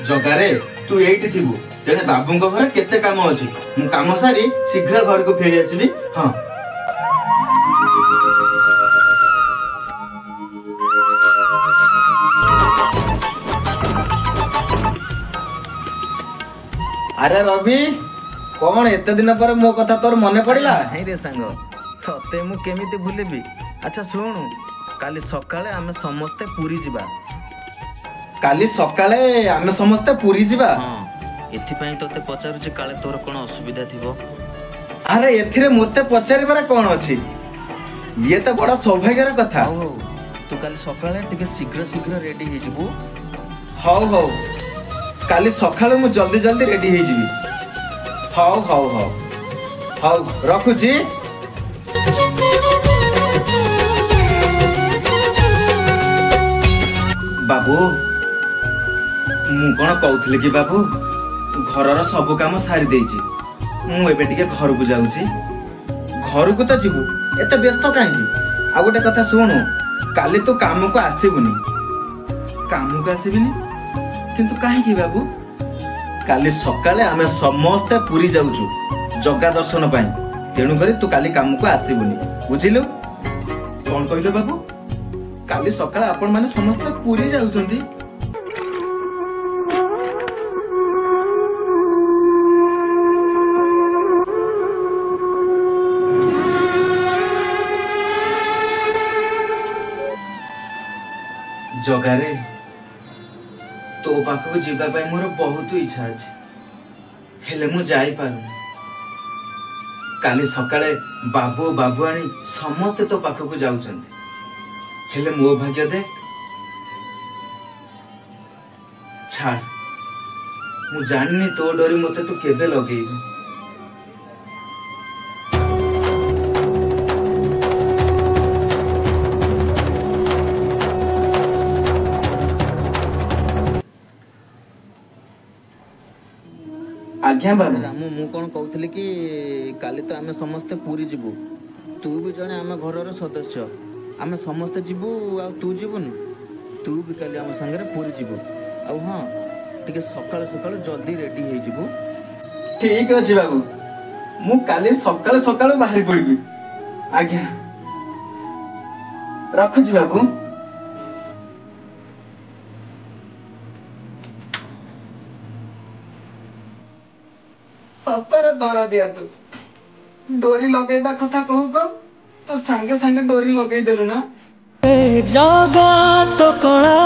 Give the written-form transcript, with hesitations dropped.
जगारे तू एठी थिबु तेने बाबूंको घर केते काम अछि मु काम सारी शीघ्र घर को फेरी आसीबी। हां अरे रवि कौन एते दिन पर मो कथा तोर मने पड़िला? नहीं रे सांग तते मु केमिति भूलेबी। अच्छा सुनु काली सकाळे आमे समस्ते पुरी जिबा। काली सकाळे आमे समस्ते पुरी जिबा? हां एथि पई तते पचारुची काले तोर कोन असुविधा थिबो। अरे एथिरे मोते पचारिबार कोन अछि ये तो बड़ा सौभाग्यर कथा। हो तू काली सकाळे टिके शीघ्र शीघ्र रेडी हे जिबू। हाउ हाउ काली सकाळे मु जल्दी जल्दी रेडी हे जिबी। हाउ हाउ हाउ हाउ रखु जी। बाबू मु कोन कहउथले कि बाबू घरर सब काम सारी देइछि मु एबे टिके घर को जाउछि। घर को तो जीवु एते व्यस्त काहेकि? आ गोटे कथा सुनु काली तो काम को आसीबुनी। काम को आसीबिनी किंतु काहेकि बाबू? काली सकाळे आमे समस्त पुरी जाउछु जगा दर्शन पाई तेणु करी तू काली काम को आसीबुनी बुझिलु? कोन कहिलो बाबू? काली सकाळे आपण माने समस्त पुरी जाउछंती। जगारे तो पाखक जीवा पाई मोर बहुत इच्छा अछि हेले मु जाई पारु। काली सकाळे बाबू बाबुआणी समस्त तो पाखक जाउछंती हेले मो भाग्य दे छाड़ मु जाननी तो डोरी मते तू केबे लगेइबु। आज्ञा बाबू रामू मु कोन कहउथले कि काली तो आमे समस्त पुरी जिबू। तू भी जने आमे घरर सदस्य आमे समस्त जिबू आ तू जिबुनी तू भी काली आम संगे पुरी जिबू। आ हां टिके सकाळ सकाळ जल्दी रेडी हे जिबू। ठीक अछि बाबू मु काली सकाळ सकाळ बाहर पड़बी। आज्ञा रखु जी बाबू। सतर धरा दिया तू डोरी लगेदा कथा कहू तो संगे संगे डोरी लगे देलु ना। जगा तो कणा